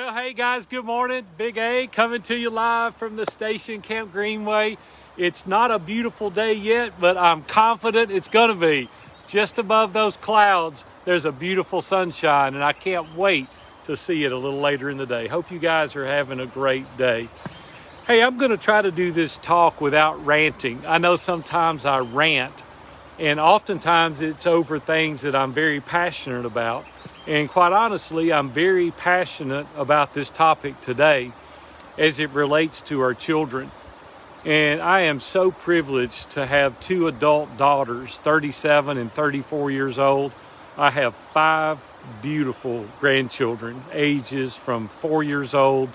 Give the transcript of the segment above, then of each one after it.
Well, hey guys, good morning. Big A coming to you live from the station, Camp Greenway. It's not a beautiful day yet, but I'm confident it's going to be. Just above those clouds, there's a beautiful sunshine, and I can't wait to see it a little later in the day. Hope you guys are having a great day. Hey, I'm going to try to do this talk without ranting. I know sometimes I rant, and oftentimes it's over things that I'm very passionate about. And quite honestly, I'm very passionate about this topic today as it relates to our children. And I am so privileged to have two adult daughters, 37 and 34 years old. I have 5 beautiful grandchildren, ages from 4 years old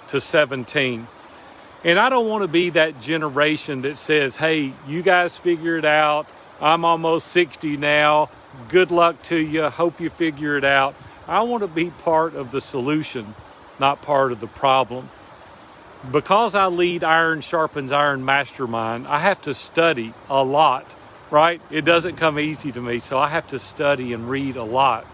to 17. And I don't want to be that generation that says, hey, you guys figure it out. I'm almost 60 now. Good luck to you. Hope you figure it out. I want to be part of the solution, not part of the problem. Because I lead Iron Sharpens Iron Mastermind, I have to study a lot, right? It doesn't come easy to me, so I have to study and read a lot.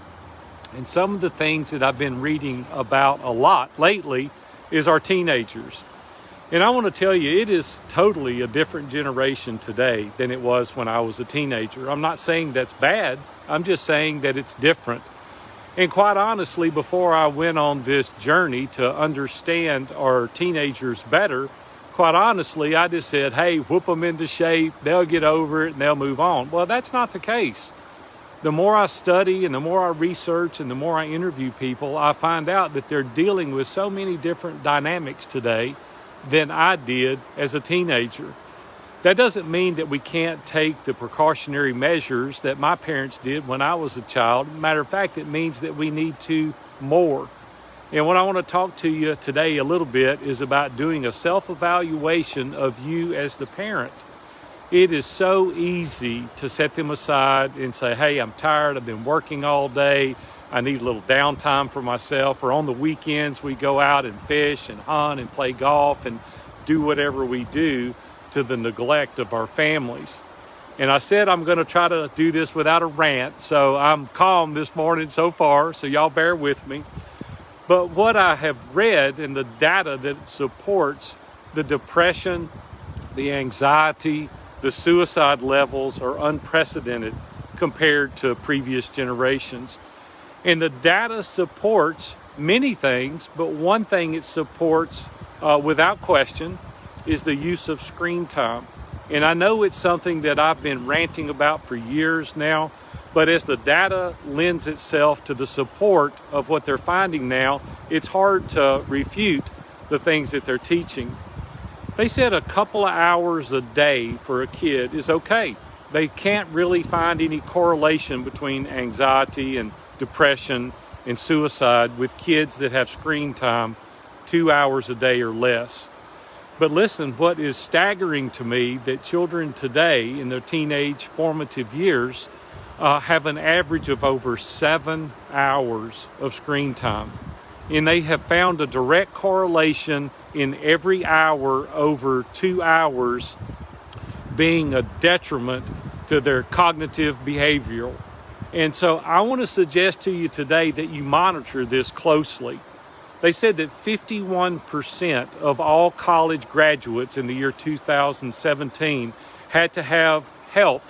And some of the things that I've been reading about a lot lately is our teenagers. And I want to tell you, it is totally a different generation today than it was when I was a teenager. I'm not saying that's bad. I'm just saying that it's different. And quite honestly, before I went on this journey to understand our teenagers better, quite honestly, I just said, hey, whoop them into shape. They'll get over it and they'll move on. Well, that's not the case. The more I study and the more I research and the more I interview people, I find out that they're dealing with so many different dynamics today than I did as a teenager. That doesn't mean that we can't take the precautionary measures that my parents did when I was a child. Matter of fact, it means that we need to more. And what I want to talk to you today a little bit is about doing a self-evaluation of you as the parent. It is so easy to set them aside and say, hey, I'm tired, I've been working all day, I need a little downtime for myself. Or on the weekends, we go out and fish and hunt and play golf and do whatever we do, to the neglect of our families. And I said I'm going to try to do this without a rant, so I'm calm this morning so far, so y'all bear with me. But what I have read and the data that supports the depression, the anxiety, the suicide levels are unprecedented compared to previous generations. And the data supports many things, but one thing it supports without question is the use of screen time. And I know it's something that I've been ranting about for years now, but as the data lends itself to the support of what they're finding now, it's hard to refute the things that they're teaching. They said a couple of hours a day for a kid is okay. They can't really find any correlation between anxiety and depression and suicide with kids that have screen time 2 hours a day or less. But listen, what is staggering to me that children today in their teenage formative years have an average of over 7 hours of screen time. And they have found a direct correlation in every hour over 2 hours being a detriment to their cognitive behavioral. And so I want to suggest to you today that you monitor this closely. They said that 51% of all college graduates in the year 2017 had to have help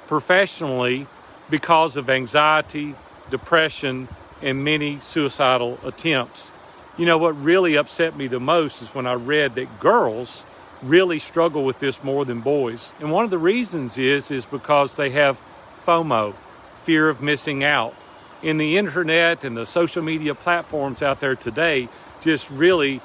professionally because of anxiety, depression, and many suicidal attempts. You know, what really upset me the most is when I read that girls really struggle with this more than boys. And one of the reasons is because they have FOMO, fear of missing out. In the internet and the social media platforms out there today just really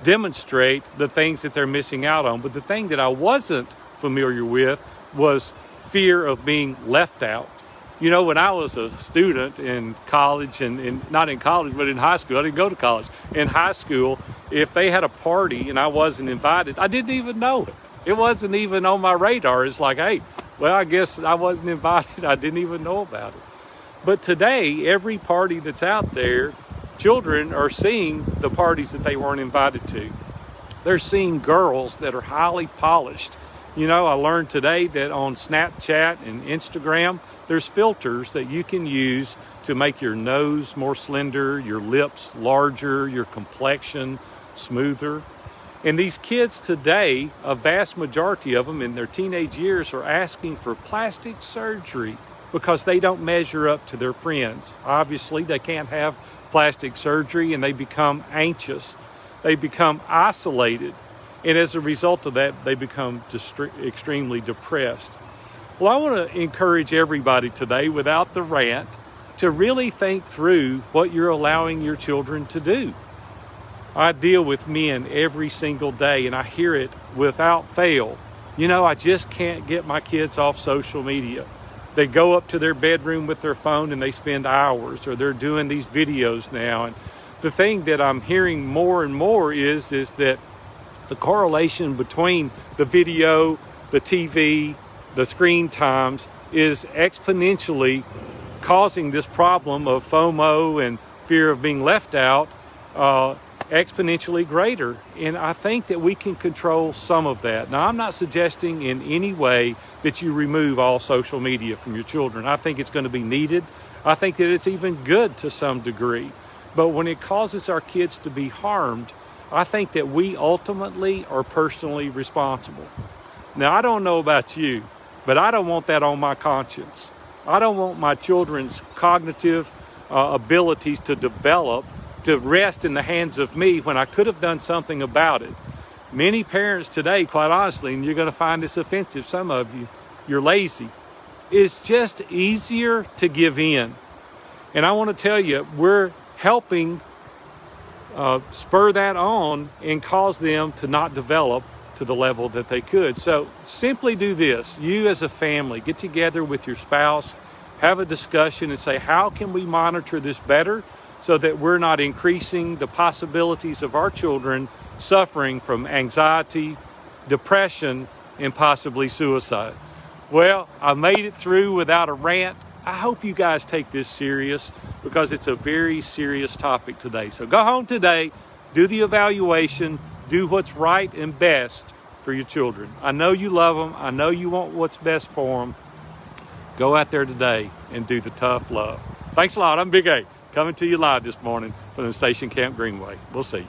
demonstrate the things that they're missing out on. But the thing that I wasn't familiar with was fear of being left out. You know, when I was a student in college and not in college, but in high school, I didn't go to college. In high school, if they had a party and I wasn't invited, I didn't even know it. It wasn't even on my radar. It's like, hey, well, I guess I wasn't invited. I didn't even know about it. But today, every party that's out there, children are seeing the parties that they weren't invited to. They're seeing girls that are highly polished. You know, I learned today that on Snapchat and Instagram, there's filters that you can use to make your nose more slender, your lips larger, your complexion smoother. And these kids today, a vast majority of them in their teenage years are asking for plastic surgery because they don't measure up to their friends. Obviously, they can't have plastic surgery and they become anxious. They become isolated. And as a result of that, they become extremely depressed. Well, I want to encourage everybody today, without the rant, to really think through what you're allowing your children to do. I deal with men every single day, and I hear it without fail. I just can't get my kids off social media. They go up to their bedroom with their phone and they spend hours, or they're doing these videos now. And the thing that I'm hearing more and more is that the correlation between the video, the TV, the screen times is exponentially causing this problem of FOMO and fear of being left out exponentially greater. And I think that we can control some of that. Now, I'm not suggesting in any way that you remove all social media from your children. I think it's going to be needed. I think that it's even good to some degree. But when it causes our kids to be harmed, I think that we ultimately are personally responsible. Now, I don't know about you, but I don't want that on my conscience. I don't want my children's cognitive abilities to develop to rest in the hands of me when I could have done something about it. Many parents today, quite honestly, and you're going to find this offensive, some of you, you're lazy. It's just easier to give in. And I want to tell you, we're helping spur that on and cause them to not develop to the level that they could. So simply do this. You as a family, get together with your spouse, have a discussion and say, how can we monitor this better so that we're not increasing the possibilities of our children suffering from anxiety, depression, and possibly suicide? Well, I made it through without a rant. I hope you guys take this serious because it's a very serious topic today. So go home today, do the evaluation, do what's right and best for your children. I know you love them. I know you want what's best for them. Go out there today and do the tough love. Thanks a lot. I'm Big A, coming to you live this morning from the Station Camp Greenway. We'll see you.